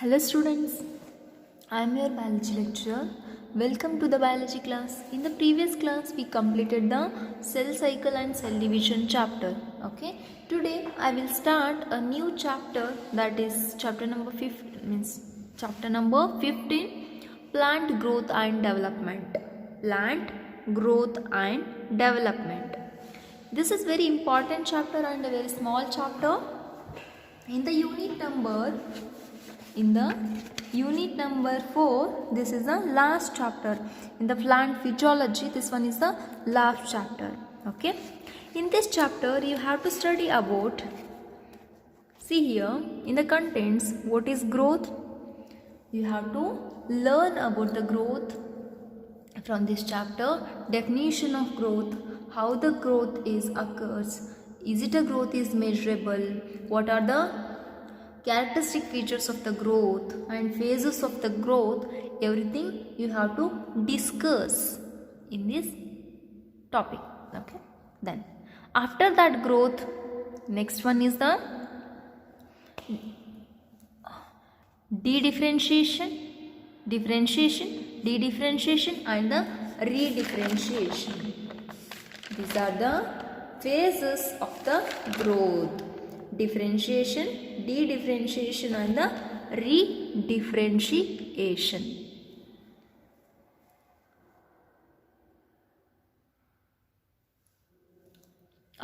Hello students, I am your biology lecturer. Welcome to the biology class. In the previous class we completed the cell cycle and cell division chapter. Okay. Today I will start a new chapter, that is chapter number 15, plant growth and development. Plant growth and development. This is very important chapter and a very small chapter. In the unit number 4, this is the last chapter. In the plant physiology, this one is the last chapter. Okay. In this chapter, you have to study about, see here, in the contents, what is growth. You have to learn about the growth from this chapter, definition of growth, how the growth occurs, is it a growth is measurable, what are the characteristic features of the growth and phases of the growth, everything you have to discuss in this topic. Okay. Then after that growth, next one is the dedifferentiation, dedifferentiation and the redifferentiation. These are the phases of the growth: differentiation, dedifferentiation and the redifferentiation.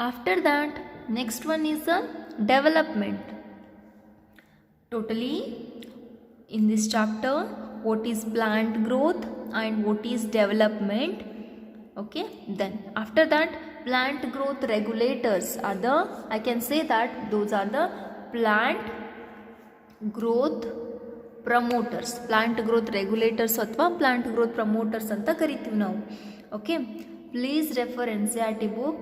After that, next one is the development. Totally in this chapter, what is plant growth and what is development. Okay. Then after that, plant growth regulators are the, I can say that those are the plant growth promoters. Plant growth regulators ಅಥವಾ plant growth promoters ಅಂತ ಕರಿತೀವಿ ನಾವು. Okay. Please refer NCERT book.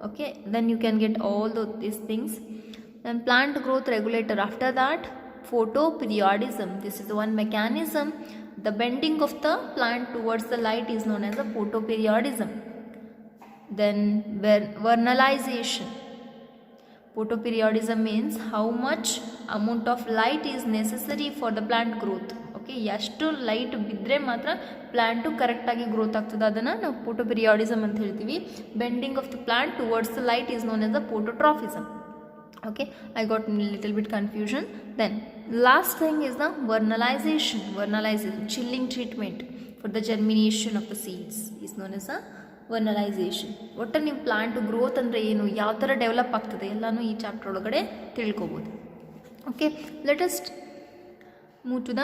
Okay. Then you can get all these things. Then plant growth regulator. After that, photoperiodism. This is the one mechanism. The bending of the plant towards the light is known as a photoperiodism. Then vernalization. Photoperiodism means how much amount of light is necessary for the plant growth. Okay, ಎಷ್ಟು light ಬಿದ್ದರೆ ಮಾತ್ರ plant ಕರೆಕ್ಟಾಗಿ growth ಆಗ್ತದೆ, ಅದನ್ನು ನಾವು photoperiodism ಅಂತ ಹೇಳ್ತೀವಿ. Bending of the plant towards the light is known as the phototropism. Okay, I got a little bit confusion. Then last thing is the vernalization. Chilling treatment for the germination of the seeds is known as a vernalization. ಒಟ್ಟು ನೀವು plant growth ಅಂದರೆ ಏನು, ಯಾವ ಥರ develop ಆಗ್ತದೆ ಎಲ್ಲನೂ ಈ chapter ಒಳಗಡೆ ತಿಳ್ಕೊಬೋದು. Okay, let us move to the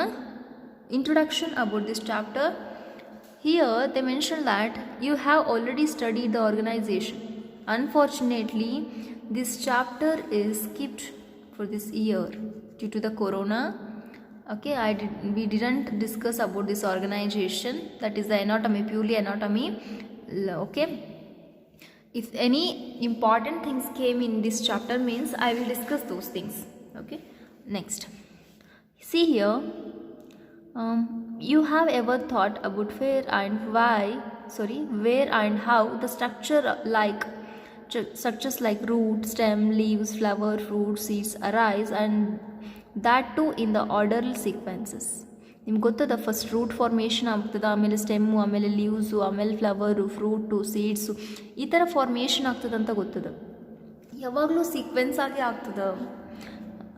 introduction about this chapter. Here they mention that you have already studied the organization. Unfortunately, this chapter is skipped for this year due to the corona. Okay, we didn't discuss about this organization, that is the anatomy, purely anatomy. Okay, if any important things came in this chapter means I will discuss those things. Okay, next, see here, you have ever thought about where and how the structures like root, stem, leaves, flower, fruit, seeds arise, and that too in the orderal sequences. ನಿಮ್ಗೆ ಗೊತ್ತದ first root formation ಆಗ್ತದೆ, ಆಮೇಲೆ stem, ಆಮೇಲೆ leaves, ಆಮೇಲೆ flower, fruit, seeds, ಈ ಥರ formation ಆಗ್ತದೆ ಅಂತ ಗೊತ್ತದ. ಯಾವಾಗಲೂ ಸೀಕ್ವೆನ್ಸ್ ಆಗಿ ಆಗ್ತದೆ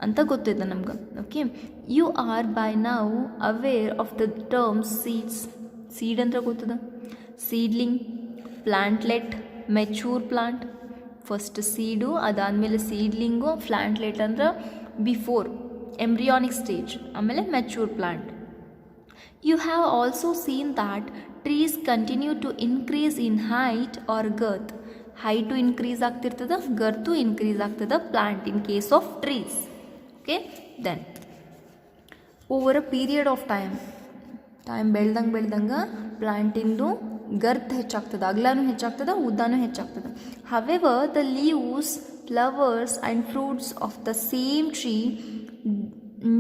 ಅಂತ ಗೊತ್ತಿದೆ ನಮ್ಗೆ. Okay, you are by now aware of the terms seeds. Seed ಅಂದ್ರೆ ಗೊತ್ತದ, seedling, plantlet, mature plant. First seed, ಅದಾದಮೇಲೆ ಸೀಡ್ಲಿಂಗು, ಪ್ಲಾಂಟ್ಲೆಟ್ ಅಂದ್ರೆ ಬಿಫೋರ್ ಎಂಬ್ರಿಯಾನಿಕ್ ಸ್ಟೇಜ್, ಆಮೇಲೆ mature plant. You have also seen that trees continue to increase in height or girth. Height increase ಆಗ್ತಿರ್ತದೆ, girth increase ಆಗ್ತದೆ plant in case of trees. Okay, then over a period of time ಬೆಳ್ದಂಗೆ ಪ್ಲಾಂಟಿಂದು girth ಹೆಚ್ಚಾಗ್ತದೆ, ಅಗಲನೂ ಹೆಚ್ಚಾಗ್ತದೆ, ಉದ್ದನೂ ಹೆಚ್ಚಾಗ್ತದೆ. However the leaves, flowers and fruits of the same tree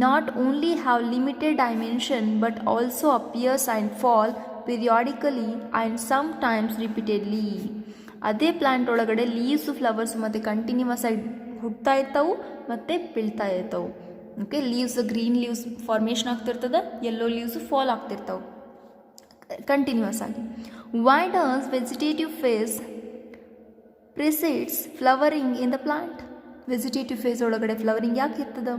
not only have limited dimension but also appears and fall periodically and sometimes repeatedly. ಅದೇ plant ಒಳಗಡೆ leaves, flowers ಮತ್ತು continuous ಆಗಿ ಹುಟ್ತಾ ಇರ್ತಾವೆ ಮತ್ತು ಬೀಳ್ತಾ ಇರ್ತಾವೆ. Okay, leaves green leaves formation ಆಗ್ತಿರ್ತದೆ, ಯೆಲ್ಲೋ ಲೀವ್ಸ್ ಫಾಲ್ ಆಗ್ತಿರ್ತಾವೆ ಕಂಟಿನ್ಯೂಸ್ ಆಗಿ. Why does vegetative phase precedes flowering in the plant? Vegetative phase ಒಳಗಡೆ ಫ್ಲವರಿಂಗ್ ಯಾಕೆ ಇರ್ತದೆ?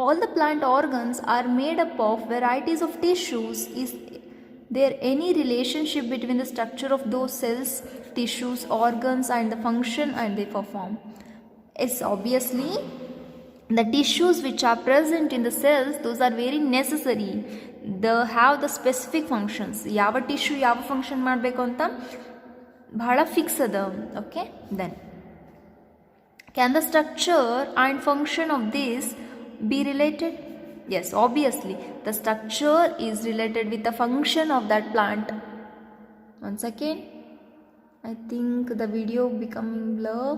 All the plant organs are made up of varieties of tissues. Is there any relationship between the structure of those cells, tissues, organs and the function and they perform? Yes, obviously the tissues which are present in the cells, those are very necessary. They have the specific functions. ಯಾವ tissue ಯಾವ function ಮಾಡಬೇಕು ಅಂತ ಬಹಳ fix ಅದ. Okay, then can the structure and function of this be related? Yes, obviously the structure is related with the function of that plant. Once again, I think the video becoming blur.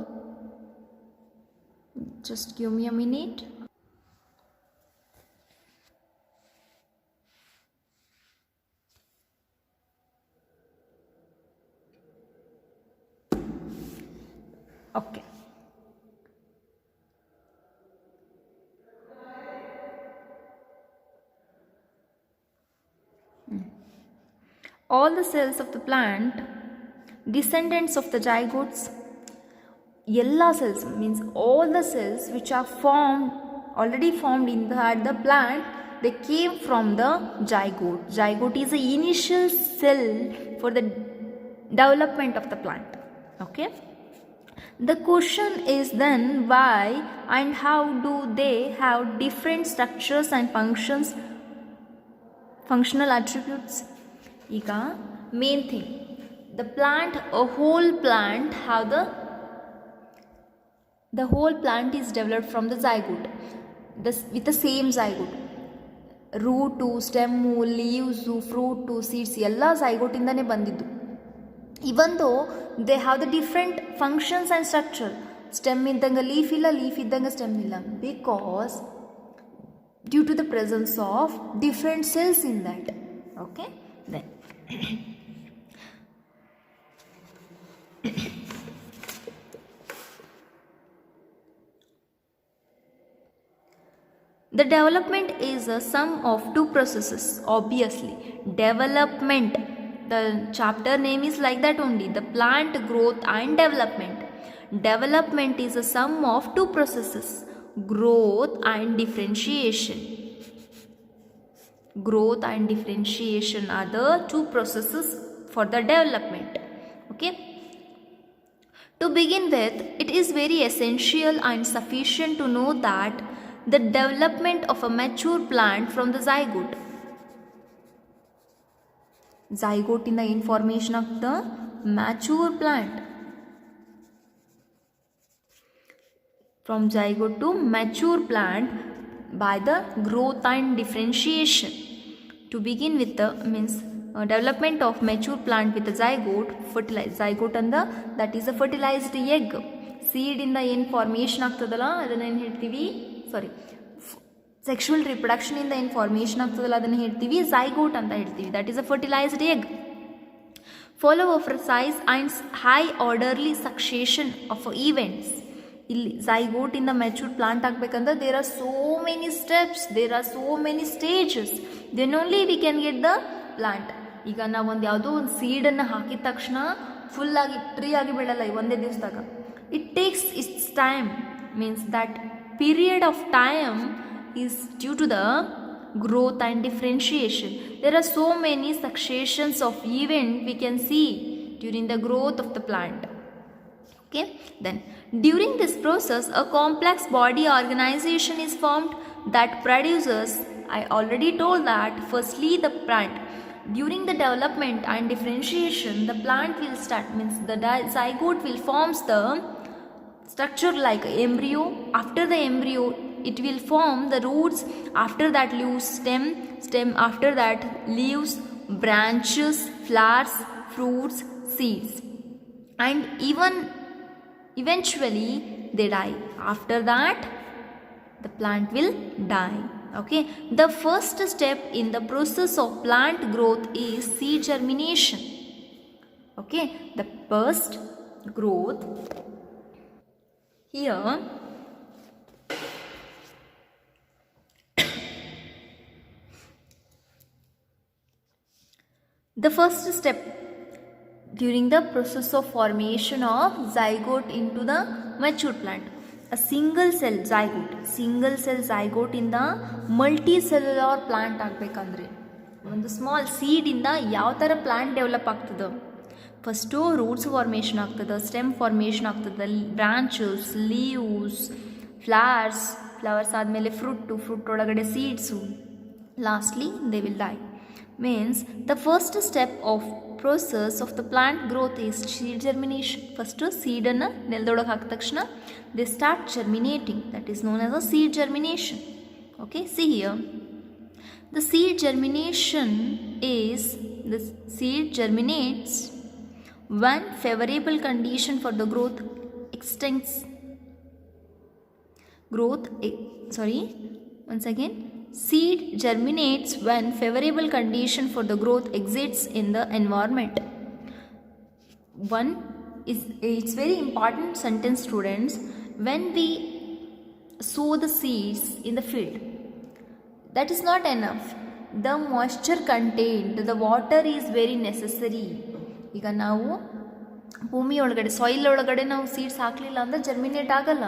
Just give me a minute. Okay. All the cells of the plant, descendants of the zygotes, yella cells means all the cells which are already formed in the plant, they came from the zygote. Zygote is the initial cell for the development of the plant. Okay, the question is then why and how do they have different structures and functional attributes? ಈಗ main thing, the plant, whole plant have the whole plant is developed from the zygote, with the same zygote. Root, stem, leaves, fruit, seeds ಎಲ್ಲ ಝೈಗೋಟಿಂದನೇ ಬಂದಿದ್ದು. Even though they have the different functions and structure. Stem ಇದ್ದಂಗೆ leaf ಇಲ್ಲ, leaf ಇದ್ದಂಗೆ stem ಇಲ್ಲ, because due to the presence of different cells in that. Okay, then the development is a sum of two processes. Obviously, development, the chapter name is like that only, the plant growth and development. Development is a sum of two processes, growth and differentiation. Growth and differentiation are the two processes for the development. Okay, to begin with, it is very essential and sufficient to know that the development of a mature plant from the zygote. Zygote in the information of the mature plant, from zygote to mature plant by the growth and differentiation. To begin with the means development of mature plant with the zygote, zygote and that is a fertilized egg. Seed in the formation ಆಗ್ತದಲ್ಲ ಅದನ್ನ ಏನು ಹೇಳ್ತೀವಿ, sorry, sexual reproduction ಇಂದ formation ಆಗ್ತದಲ್ಲ ಅದನ್ನು ಹೇಳ್ತೀವಿ zygote ಅಂತ ಹೇಳ್ತೀವಿ. That is a fertilised egg. Follow of size and high orderly succession of events. ಇಲ್ಲಿ ಝೈಗೋಟಿಂದ ಮೆಚೂರ್ಡ್ ಪ್ಲಾಂಟ್ ಆಗಬೇಕಂದ್ರೆ there are so many steps, there are so many stages, then only we can get the plant. ಈಗ ನಾವು ಒಂದು ಯಾವುದೋ ಒಂದು ಸೀಡನ್ನು ಹಾಕಿದ ತಕ್ಷಣ ಫುಲ್ಲಾಗಿ ಟ್ರೀ ಆಗಿ ಬೆಳೆಯಲ್ಲ ಒಂದೇ ದಿವಸದಾಗ. It takes its time, means that period of time is due to the growth and differentiation. There are so many successions of events we can see during the growth of the plant. Okay, then during this process a complex body organization is formed that produces, I already told that firstly the plant during the development and differentiation the plant will start, means the zygote will forms the structure like embryo. After the embryo it will form the roots, after that leaves, stem after that leaves, branches, flowers, fruits, seeds, and eventually they die. After that the plant will die. Okay, the first step in the process of plant growth is seed germination. Okay, the first growth here, The first step during the process of formation of zygote into the mature plant. A single cell zygote in the multicellular plant ಆಗಬೇಕಂದ್ರೆ ಒಂದು small ಸೀಡಿಂದ ಯಾವ ಥರ plant develop ಆಗ್ತದೆ. First roots formation ಆಗ್ತದೆ, stem formation ಆಗ್ತದೆ, branches, leaves, flowers ಆದಮೇಲೆ fruit ಒಳಗಡೆ seeds, lastly they will die. Means the first step of process of the plant growth is seed germination. First seed ಅನ್ನು ನೆಲದೊಳಗೆ ಹಾಕಿದ ತಕ್ಷಣ they start germinating. That is known as a seed germination. Okay, see here. The seed germinates when favorable condition for the growth seed germinates when favorable condition for the growth exists in the environment. It's very important sentence, students. When we sow the seeds in the field, that is not enough. The moisture contained, the water is very necessary. ಈಗ ನಾವು ಭೂಮಿ ಒಳಗಡೆ soil ಒಳಗಡೆ ನಾವು seeds ಹಾಕಲಿಲ್ಲ ಅಂದರೆ germinate ಆಗಲ್ಲ.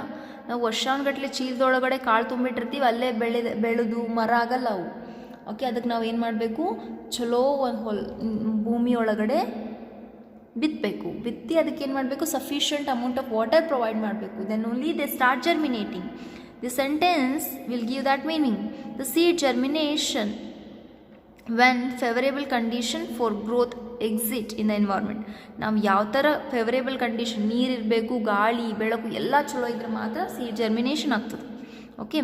ನಾವು ವರ್ಷಾನುಗಟ್ಟಲೆ ಚೀಲದೊಳಗಡೆ ಕಾಳು ತುಂಬಿಟ್ಟಿರ್ತೀವಿ, ಅಲ್ಲೇ ಬೆಳೆದು ಮರ ಆಗಲ್ಲ ಅವು. ಓಕೆ, ಅದಕ್ಕೆ ನಾವು ಏನು ಮಾಡಬೇಕು, ಚಲೋ ಒಂದು ಭೂಮಿ ಒಳಗಡೆ ಬಿತ್ತಿ ಅದಕ್ಕೆ ಏನು ಮಾಡಬೇಕು, sufficient amount of water provide ಮಾಡಬೇಕು. Then only they start germinating. The sentence will give that meaning. The seed germination when favorable condition for growth exist in the environment. ನಾವು ಯಾವ ಥರ ಫೇವರೇಬಲ್ ಕಂಡೀಷನ್, ನೀರಿರಬೇಕು, ಗಾಳಿ ಬೆಳಕು ಎಲ್ಲ ಚಲೋ ಇದ್ರೆ ಮಾತ್ರ ಸೀಡ್ ಜರ್ಮಿನೇಷನ್ ಆಗ್ತದೆ. Okay,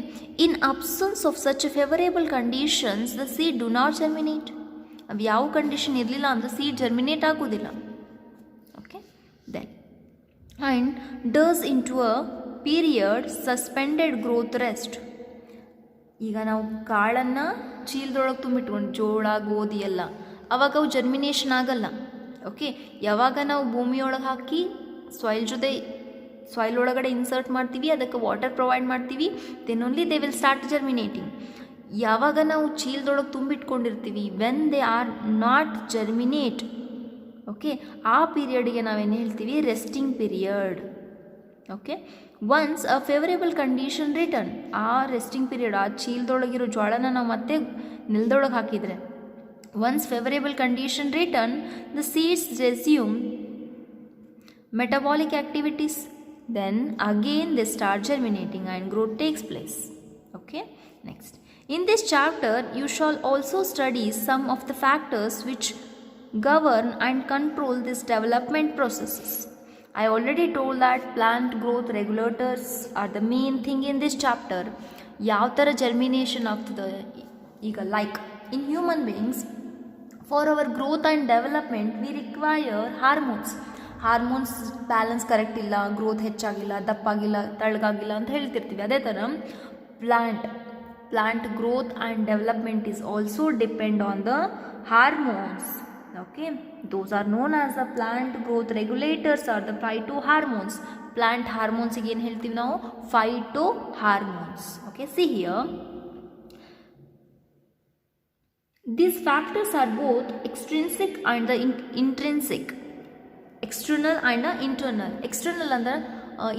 in absence of such favourable conditions the seed do not germinate. ಅವು ಯಾವ ಕಂಡೀಷನ್ ಇರಲಿಲ್ಲ ಅಂದರೆ ಸೀಡ್ ಜರ್ಮಿನೇಟ್ ಆಗೋದಿಲ್ಲ. Okay, then and does into a period suspended growth rest. ಈಗ ನಾವು ಕಾಳನ್ನು ಚೀಲದೊಳಗೆ ತುಂಬಿಟ್ಕೊಂಡು ಜೋಳ ಗೋಧಿ ಎಲ್ಲ, ಅವಾಗ ಅವು ಜರ್ಮಿನೇಷನ್ ಆಗಲ್ಲ. ಓಕೆ, ಯಾವಾಗ ನಾವು ಭೂಮಿಯೊಳಗೆ ಹಾಕಿ ಸಾಯಿಲ್ ಒಳಗಡೆ ಇನ್ಸರ್ಟ್ ಮಾಡ್ತೀವಿ, ಅದಕ್ಕೆ ವಾಟರ್ ಪ್ರೊವೈಡ್ ಮಾಡ್ತೀವಿ, then only they will start germinating. ಯಾವಾಗ ನಾವು ಚೀಲದೊಳಗೆ ತುಂಬಿಟ್ಕೊಂಡಿರ್ತೀವಿ, when they are not germinate, okay, ಆ ಪೀರಿಯಡ್ಗೆ ನಾವೇನು ಹೇಳ್ತೀವಿ, resting period. Okay, once a favourable condition return, ಆ ರೆಸ್ಟಿಂಗ್ ಪೀರಿಯಡ್, ಆ ಚೀಲದೊಳಗಿರೋ ಜ್ವಾಳನ ನಾವು ಮತ್ತೆ ನೆಲದೊಳಗೆ ಹಾಕಿದರೆ, once favourable condition return the seeds resume metabolic activities, then again they start germinating and growth takes place. Okay, next in this chapter you shall also study some of the factors which govern and control this development processes. I already told that plant growth regulators are the main thing in this chapter. ಯಾವ ಥರ germination ಆಗ್ತದೆ, ಈಗ like in human beings, for our growth and development we require hormones balance correct ಇಲ್ಲ, growth ಹೆಚ್ಚಾಗಿಲ್ಲ, ದಪ್ಪಾಗಿಲ್ಲ, ತಳ್ಳಗಾಗಿಲ್ಲ ಅಂತ ಹೇಳ್ತಿರ್ತೀವಿ. ಅದೇ ಥರ plant growth and development is also depend on the hormones. Okay, those are known as the plant growth regulators or the phytohormones. Plant hormones again ಹೇಳ್ತೀವಿ ನಾವು phytohormones. Okay, see here, these factors are both extrinsic and the intrinsic, external and the internal. External ಅಂದ್ರೆ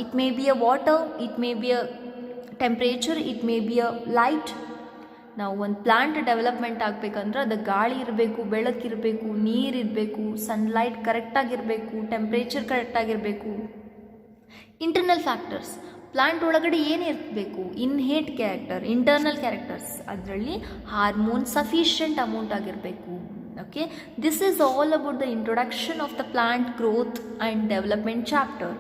it may be a water, it may be a temperature, it may be a light. ನಾವು ಒಂದು plant development ಆಗಬೇಕಂದ್ರೆ ಅದು ಗಾಳಿ ಇರಬೇಕು, ಬೆಳಕಿರಬೇಕು, ನೀರಿರಬೇಕು, sunlight ಕರೆಕ್ಟಾಗಿರಬೇಕು, ಟೆಂಪ್ರೇಚರ್ ಕರೆಕ್ಟಾಗಿರಬೇಕು. ಇಂಟರ್ನಲ್ ಫ್ಯಾಕ್ಟರ್ಸ್, ಪ್ಲಾಂಟ್ ಒಳಗಡೆ ಏನಿರಬೇಕು, ಇಂಟರ್ನಲ್ ಕ್ಯಾರೆಕ್ಟರ್ಸ್, ಅದರಲ್ಲಿ ಹಾರ್ಮೋನ್ ಸಫಿಷಿಯೆಂಟ್ ಅಮೌಂಟ್ ಆಗಿರಬೇಕು. Okay, this is all about the introduction of the plant growth and development chapter.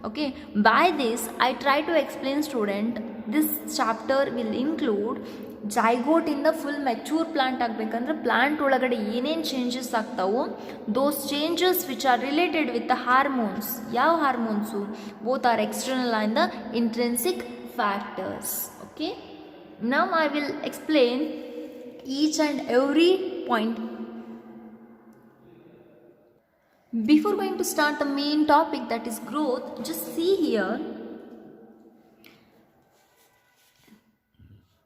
Okay, by this I try to explain student, this chapter will include zygote in the full mature plant ಆಗಬೇಕಂದ್ರೆ plant ಒಳಗಡೆ ಏನೇನು changes ಆಗ್ತಾವೋ, those changes which are related with the hormones. ಯಾವ hormones? both are external and the intrinsic factors. Okay, now I will explain each and every point. Before going to start the main topic, that is growth, just see here,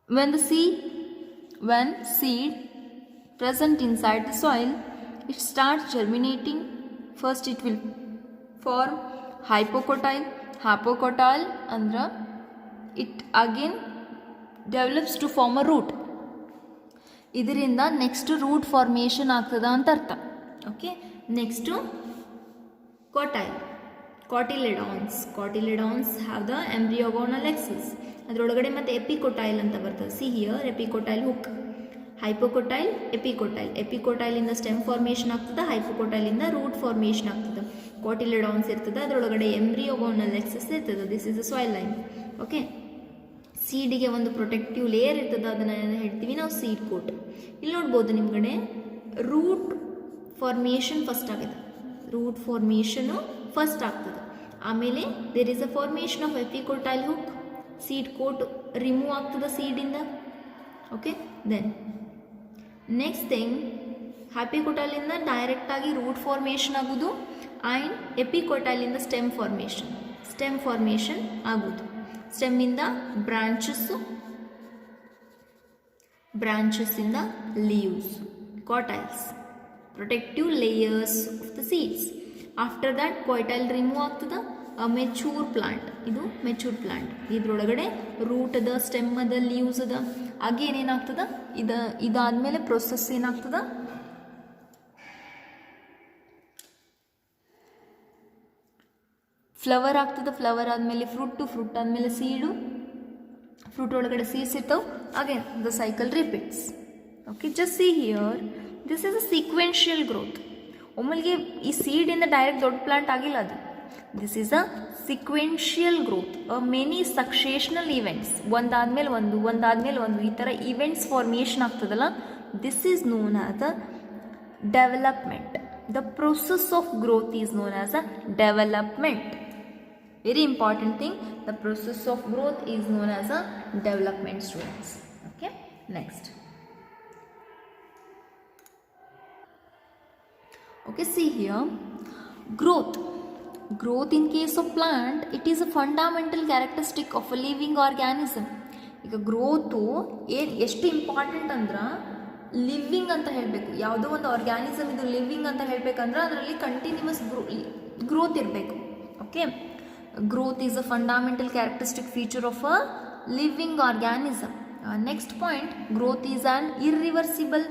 when seed present inside the soil, it starts germinating. First it will form hypocotyl. Hypocotyl andra it again develops to form a root. ಇದರಿಂದ next root formation ಆಗ್ತದ ಅಂತ ಅರ್ಥ. Okay, next cotyl. Cotyledons have the embryonal axis. ಅದರೊಳಗಡೆ ಮತ್ತೆ epicotyl ಅಂತ ಬರ್ತದೆ. See here epicotyl hook. Hypocotyl, epicotyl ಇಂದ stem formation ಆಗ್ತದೆ, ಹೈಪೋಕೋಟೈಲ್ ಇಂದ ರೂಟ್ ಫಾರ್ಮೇಷನ್ ಆಗ್ತದೆ. ಕಾಟಿಲಿಡಾನ್ಸ್ ಇರ್ತದೆ, ಅದರೊಳಗಡೆ ಎಂಬ್ರಿಯೋಗೋನಲ್ ಎಕ್ಸಿಸ್ ಇರ್ತದೆ. This is the soil line. Okay, ಸೀಡಿಗೆ ಒಂದು ಪ್ರೊಟೆಕ್ಟಿವ್ ಲೇಯರ್ ಇರ್ತದೆ, ಅದನ್ನು ಹೇಳ್ತೀವಿ ನಾವು ಸೀಡ್ ಕೋಟ್. ಇಲ್ಲಿ ನೋಡ್ಬೋದು ನಿಮ್ಗಡೆ ರೂಟ್ ಫಾರ್ಮೇಷನ್ ಫಸ್ಟ್ ಆಗಿದೆ. ರೂಟ್ ಫಾರ್ಮೇಷನು ಫಸ್ಟ್ ಆಗ್ತದೆ. ಆಮೇಲೆ there is a formation of epicotyl hook. Seed coat remove ಆಗ್ತದೆ ಸೀಡಿಂದ. ಓಕೆ, ದೆನ್ ನೆಕ್ಸ್ಟ್ ಥಿಂಗ್, ಹ್ಯಾಪಿಕೋಟೈಲಿಂದ ಡೈರೆಕ್ಟಾಗಿ ರೂಟ್ ಫಾರ್ಮೇಷನ್ ಆಗೋದು ಆ್ಯಂಡ್ ಎಪಿಕೋಟೈಲಿಂದ ಸ್ಟೆಮ್ ಫಾರ್ಮೇಷನ್ ಆಗೋದು. ಸ್ಟೆಮ್ಮಿಂದ ಬ್ರಾಂಚಸ್ಸಿಂದ leaves, cotyls, protective layers of the seeds. After that cotyl remove ಆಗ್ತದೆ. ಮೆಚೂರ್ ಪ್ಲಾಂಟ್, ಇದು ಮೆಚೂರ್ ಪ್ಲಾಂಟ್. ಇದ್ರೊಳಗಡೆ ರೂಟ್ ಅದ, ಸ್ಟೆಮ್ ಅದ, ಲೀವ್ಸ್ ಅದ. ಅಗೇನ್ ಏನಾಗ್ತದ, ಇದಾದ್ಮೇಲೆ ಪ್ರೊಸೆಸ್ ಏನಾಗ್ತದ, ಫ್ಲವರ್ ಆಗ್ತದೆ. ಫ್ಲವರ್ ಆದಮೇಲೆ ಫ್ರೂಟ್ ಆದಮೇಲೆ ಸೀಡು, ಫ್ರೂಟ್ ಒಳಗಡೆ ಸೀಡ್ಸ್ ಇರ್ತಾವೆ. Again the cycle repeats. Okay, just see here, this is a sequential growth. ಒಮ್ಮೆಗೆ ಈ ಸೀಡಿಂದ ಡೈರೆಕ್ಟ್ ದೊಡ್ಡ ಪ್ಲಾಂಟ್ ಆಗಿಲ್ಲ ಅದು. This is a sequential growth, many successional events. ಒಂದಾದ್ಮೇಲೆ ಒಂದು ಈ ಥರ ಈವೆಂಟ್ಸ್ ಫಾರ್ಮೇಷನ್ ಆಗ್ತದಲ್ಲ, this is known as a development. The process of growth is known as a development. Very important thing, the process of growth is known as a development, students. Okay, next. Okay, see here, growth in case of plant, it is a fundamental characteristic of a living organism. ಈಗ growth ಎಷ್ಟು important ಅಂದ್ರೆ living ಅಂತ ಹೇಳಬೇಕು. ಯಾವುದೋ ಒಂದು organism ಇದು living ಅಂತ ಹೇಳಬೇಕಂದ್ರೆ ಅದರಲ್ಲಿ ಕಂಟಿನ್ಯೂಸ್ ಗ್ರೋತ್ ಇರಬೇಕು. Okay, growth is a fundamental characteristic feature of a living organism. Next point, growth is an irreversible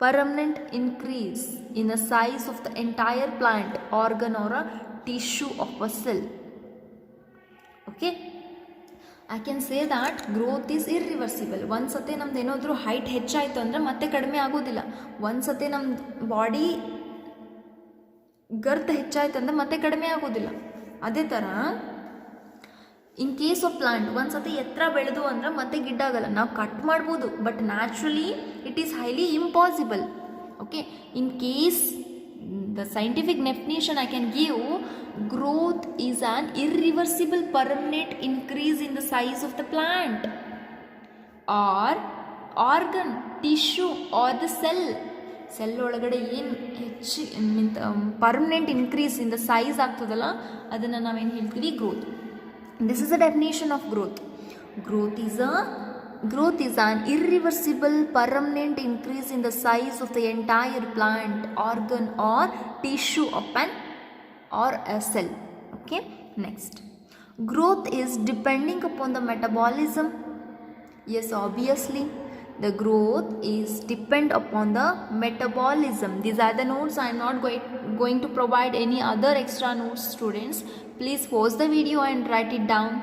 permanent increase in the size of the entire plant, organ or a tissue of a cell. Okay, I can say that growth is irreversible. ಒಂದ್ಸತಿ ನಮ್ದು ಏನಾದರೂ height ಹೆಚ್ಚಾಯಿತು ಅಂದರೆ ಮತ್ತೆ ಕಡಿಮೆ ಆಗೋದಿಲ್ಲ. ಒಂದ್ಸತಿ ನಮ್ಮ ಬಾಡಿ ಗರ್ತ್ ಹೆಚ್ಚಾಯ್ತು ಅಂದರೆ ಮತ್ತೆ ಕಡಿಮೆ ಆಗೋದಿಲ್ಲ. ಅದೇ ಥರ ಇನ್ ಕೇಸ್ ಆಫ್ ಪ್ಲಾಂಟ್ ಒಂದ್ಸತಿ ಎತ್ತರ ಬೆಳೆದು ಅಂದ್ರೆ ಮತ್ತೆ ಗಿಡ್ಡಾಗಲ್ಲ. ನಾವು ಕಟ್ ಮಾಡ್ಬೋದು, but naturally it is highly impossible. Okay, in case the scientific definition I can give, growth is an irreversible permanent increase in the size of the plant or organ, tissue or the cell. Cell ಒಳಗಡೆ ಏನು permanent increase in the size ಆಗ್ತದಲ್ಲ, ಅದನ್ನು ನಾವೇನು ಹೇಳ್ತೀವಿ, growth. This is a definition of growth. Growth is an irreversible permanent increase in the size of the entire plant, organ or tissue of an or a cell. Okay, next, growth is depending upon the metabolism. Yes, obviously the growth is depend upon the metabolism. These are the notes. I am not going to provide any other extra notes, students. Please pause the video and write it down.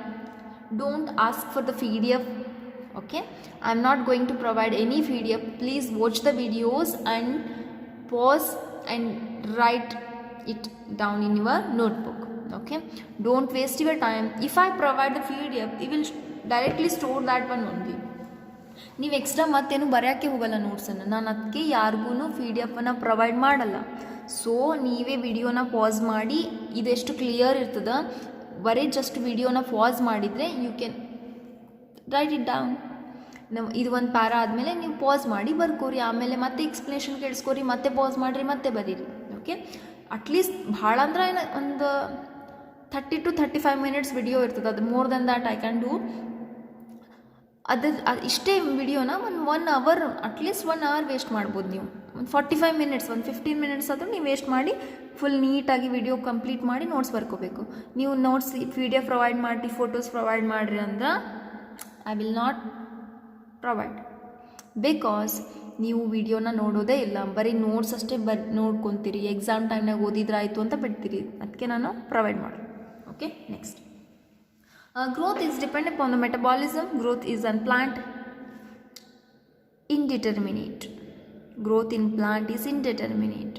Don't ask for the PDF. Okay, I am not going to provide any PDF. Please watch the videos and pause and write it down in your notebook. Okay, don't waste your time. If I provide the PDF, you will directly store that one only. ನೀವು extra ಮತ್ತೇನು ಬರೆಯೋಕ್ಕೆ ಹೋಗಲ್ಲ ನೋಟ್ಸನ್ನು. ನಾನು ಅದಕ್ಕೆ ಯಾರಿಗೂ PDF provide ಮಾಡಲ್ಲ. So ನೀವೇ ವಿಡಿಯೋನ pass ಮಾಡಿ, ಇದೆಷ್ಟು ಕ್ಲಿಯರ್ ಇರ್ತದೆ, ಬರೀ ಜಸ್ಟ್ ವಿಡಿಯೋನ ಪಾಸ್ ಮಾಡಿದರೆ you can write it down. ಇದು ಒಂದು ಪ್ಯಾರ ಆದಮೇಲೆ ನೀವು ಪಾಸ್ ಮಾಡಿ ಬರ್ಕೋರಿ, ಆಮೇಲೆ ಮತ್ತೆ ಎಕ್ಸ್ಪ್ಲೇಷನ್ ಕೇಳಿಸ್ಕೋರಿ, ಮತ್ತೆ ಪಾಸ್ ಮಾಡಿರಿ, ಮತ್ತೆ ಬರೀರಿ. ಓಕೆ, ಅಟ್ಲೀಸ್ಟ್ ಭಾಳ ಅಂದ್ರೆ ಒಂದು 30 to 35 minutes ವಿಡಿಯೋ ಇರ್ತದೆ. ಅದು more than that I can do. ಇಷ್ಟೇ ವಿಡಿಯೋನ 1 hour, ಅಟ್ಲೀಸ್ಟ್ 1 hour ವೇಸ್ಟ್ ಮಾಡ್ಬೋದು ನೀವು. ಒಂದು 45 ಮಿನಿಟ್ಸ್, ಒಂದು 15 ಮಿನಿಟ್ಸ್ ಆದರೂ ನೀವು ವೇಸ್ಟ್ ಮಾಡಿ ಫುಲ್ ನೀಟಾಗಿ ವಿಡಿಯೋ ಕಂಪ್ಲೀಟ್ ಮಾಡಿ ನೋಟ್ಸ್ ಬರ್ಕೋಬೇಕು. ನೀವು ನೋಟ್ಸ್ PDF ಪ್ರೊವೈಡ್ ಮಾಡಿ ಫೋಟೋಸ್ ಪ್ರೊವೈಡ್ ಮಾಡಿರಿ ಅಂದ್ರೆ I will not provide, because ನೀವು ವಿಡಿಯೋನ ನೋಡೋದೇ ಇಲ್ಲ, ಬರೀ ನೋಟ್ಸ್ ಅಷ್ಟೇ ನೋಡ್ಕೊತೀರಿ, ಎಕ್ಸಾಮ್ ಟೈಮ್ನಾಗ ಓದಿದ್ರಾಯಿತು ಅಂತ ಬಿಡ್ತೀರಿ. ಅದಕ್ಕೆ ನಾನು ಪ್ರೊವೈಡ್ ಮಾಡಿ. Okay, next growth is dependent upon the metabolism. Growth is in plant indeterminate. Growth in plant is indeterminate.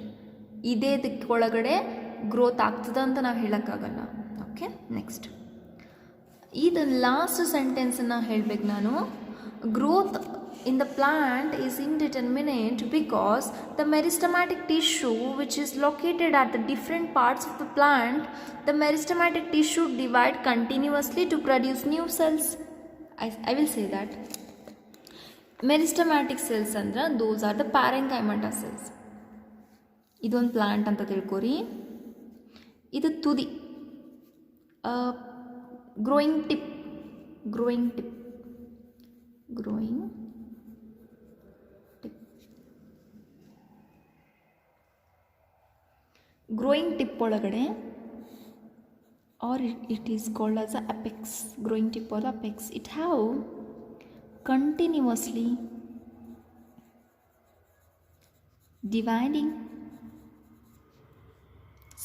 ಇದೇ ಒಳಗಡೆ ಗ್ರೋತ್ ಆಗ್ತದೆ ಅಂತ ನಾವು ಹೇಳೋಕ್ಕಾಗಲ್ಲ. ಓಕೆ, ನೆಕ್ಸ್ಟ್ ಇದು ಲಾಸ್ಟ್ ಸೆಂಟೆನ್ಸನ್ನು ಹೇಳಬೇಕು ನಾನು. Growth in the plant is indeterminate because the meristematic tissue which is located at the different parts of the plant, the meristematic tissue divide continuously to produce new cells. I will say that meristematic cells andra those are the parenchyma cells. ಇದೊಂದು plant ಅಂತ ತಿಳ್ಕೊರಿ. ಇದು ತುದಿ, growing tip growing tip ಒಳಗಡೆ, or it is called as a apex. Growing tip or apex, it have continuously dividing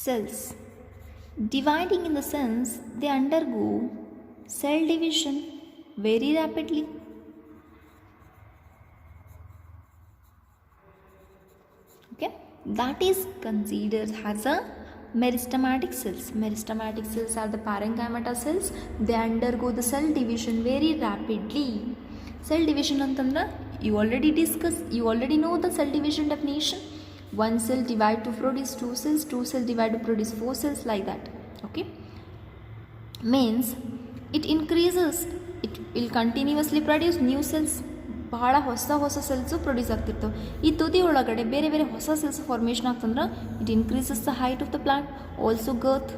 cells. Dividing in the sense they undergo cell division very rapidly. Okay, that is considered as a meristematic cells. Meristematic cells are the parenchyma cells. They undergo the cell division very rapidly. Cell division antandra you already know the cell division definition. One cell divide to produce two cells, two cells divide to produce four cells, like that. Okay, means it increases, it will continuously produce new cells. ಬಹಳ ಹೊಸ cells produce ಆಗ್ತಿರ್ತವೆ. ಈ ತುದಿ ಒಳಗಡೆ ಬೇರೆ ಬೇರೆ ಹೊಸ cells formation ಆಗ್ತಂದ್ರೆ it increases the height of the plant, also girth.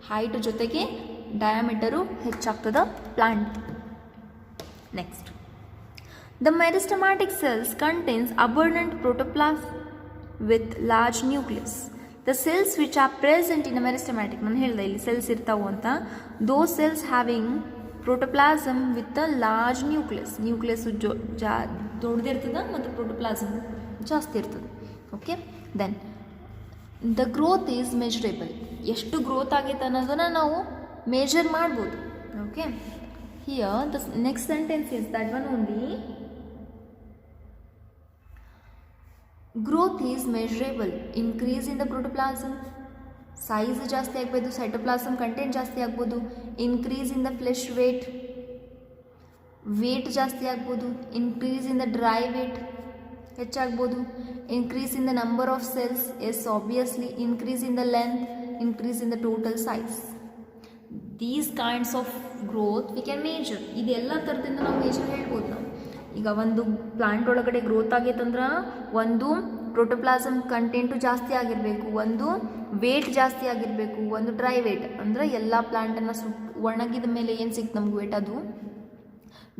Height ಜೊತೆಗೆ ಡಯಾಮೀಟರು ಹೆಚ್ಚಾಗ್ತದ plant. Next, the meristematic cells contains abundant protoplasm with large nucleus. The cells which are present in a meristematic, ನಾನು ಹೇಳಿದೆ ಇಲ್ಲಿ cells ಇರ್ತಾವು ಅಂತ, those cells having protoplasm with a large nucleus. Nucleus ದೊಡ್ಡದಿರ್ತದೆ ಮತ್ತು protoplasm ಜಾಸ್ತಿ ಇರ್ತದೆ. Okay, then the growth is measurable. ಎಷ್ಟು ಗ್ರೋತ್ ಆಗೈತೆ ಅನ್ನೋದನ್ನು ನಾವು ಮೇಜರ್ ಮಾಡ್ಬೋದು. Okay, here the next sentence is that one only. Growth is measurable. Increase in the protoplasm, size ಜಾಸ್ತಿ ಆಗ್ಬೋದು, ಸೈಟೋಪ್ಲಾಸಮ್ ಕಂಟೆಂಟ್ ಜಾಸ್ತಿ ಆಗ್ಬೋದು. Increase in the flesh weight ಜಾಸ್ತಿ ಆಗ್ಬೋದು. Increase in the dry weight ಹೆಚ್ಚಾಗ್ಬೋದು. Increase in the number of cells, yes obviously. Increase in the length, increase in the total size. These kinds of growth we can major. ಇದೆಲ್ಲ ಥರದಿಂದ ನಾವು major ಹೇಳ್ಬೋದು. ನಾವು ಈಗ ಒಂದು plant ಒಳಗಡೆ growth ಆಗೈತಂದ್ರೆ ಒಂದು protoplasm content ಜಾಸ್ತಿ ಆಗಿರಬೇಕು, ಒಂದು ವೇಟ್ ಜಾಸ್ತಿ ಆಗಿರಬೇಕು, ಒಂದು ಡ್ರೈ ವೇಟ್ ಅಂದರೆ ಎಲ್ಲ ಪ್ಲಾಂಟನ್ನು ಒಣಗಿದ ಮೇಲೆ ಏನು ಸಿಕ್ತು ನಮ್ಗೆ ವೇಟ್, ಅದು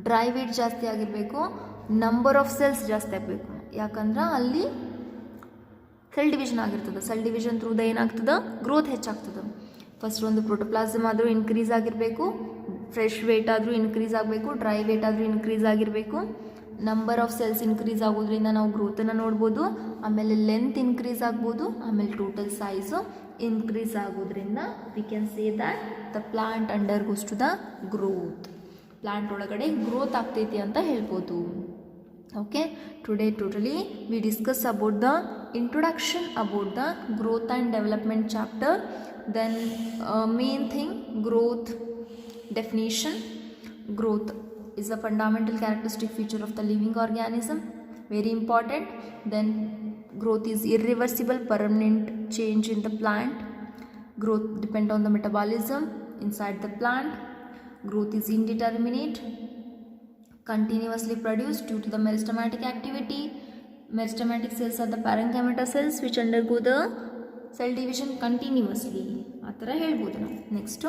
ಡ್ರೈ ವೇಟ್ ಜಾಸ್ತಿ ಆಗಿರಬೇಕು. ನಂಬರ್ ಆಫ್ ಸೆಲ್ಸ್ ಜಾಸ್ತಿ ಆಗಬೇಕು, ಯಾಕಂದ್ರೆ ಅಲ್ಲಿ ಸೆಲ್ ಡಿವಿಷನ್ ಆಗಿರ್ತದೆ. ಸೆಲ್ ಡಿವಿಷನ್ ಥ್ರೂದ ಏನಾಗ್ತದೆ, ಗ್ರೋತ್ ಹೆಚ್ಚಾಗ್ತದೆ. ಫಸ್ಟ್ ಒಂದು ಪ್ರೋಟೋಪ್ಲಾಸಮ್ ಆದರೂ ಇನ್ಕ್ರೀಸ್ ಆಗಿರಬೇಕು, ಫ್ರೆಶ್ ವೇಟ್ ಆದರೂ ಇನ್ಕ್ರೀಸ್ ಆಗಬೇಕು, ಡ್ರೈ ವೇಟ್ ಆದರೂ ಇನ್ಕ್ರೀಸ್ ಆಗಿರಬೇಕು. ನಂಬರ್ ಆಫ್ ಸೆಲ್ಸ್ ಇನ್ಕ್ರೀಸ್ ಆಗೋದ್ರಿಂದ ನಾವು ಗ್ರೋತನ್ನು ನೋಡ್ಬೋದು. ಆಮೇಲೆ ಲೆಂತ್ ಇನ್ಕ್ರೀಸ್ ಆಗ್ಬೋದು. ಆಮೇಲೆ ಟೋಟಲ್ ಸೈಜು ಇನ್ಕ್ರೀಸ್ ಆಗೋದ್ರಿಂದ we can say that the plant undergoes to the growth. Plant ಒಳಗಡೆ ಗ್ರೋತ್ ಆಗ್ತೈತಿ ಅಂತ ಹೇಳ್ಬೋದು. Okay, today totally we discuss about the introduction about the growth and development chapter. Then main thing, growth definition. Growth is a fundamental characteristic feature of the living organism, very important. Then growth is irreversible, permanent change in the plant. Growth depends on the metabolism inside the plant. Growth is indeterminate, continuously produced due to the meristematic activity. Meristematic cells are the parenchyma cells which undergo the cell division continuously. ಆ ಥರ ಹೇಳ್ಬೋದು ನಾವು. Next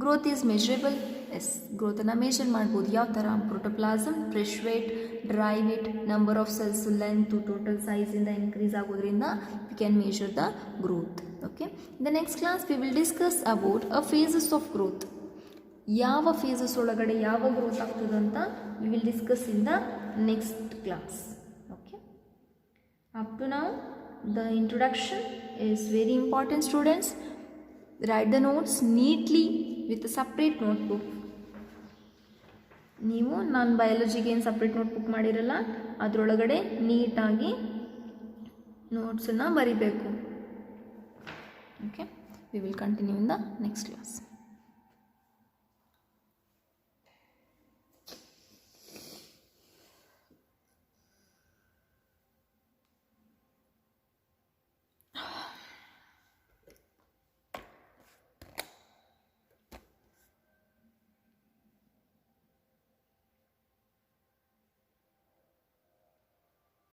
growth is measurable. Yes, ಗ್ರೋತನ್ನು measure ಮಾಡ್ಬೋದು. ಯಾವ ಥರ? Protoplasm, fresh weight, dry weight, number of cells, length, total ಸೈಜಿಂದ increase ಆಗೋದ್ರಿಂದ we can measure the growth. Okay, the next class we will discuss about a phases of growth. ಯಾವ phases ಒಳಗಡೆ ಯಾವ growth ಆಗ್ತದಂತ we will discuss in the next class. Okay, up to now the introduction is very important, students. Write the notes neatly with a separate notebook. ನೀವು ನಾನು ಬಯಾಲಜಿಗೆ ಏನು separate notebook ಮಾಡಿರಲ್ಲ ಅದರೊಳಗಡೆ ನೀಟಾಗಿ ನೋಟ್ಸನ್ನು ಬರಿಬೇಕು. Okay, we will continue in the next class.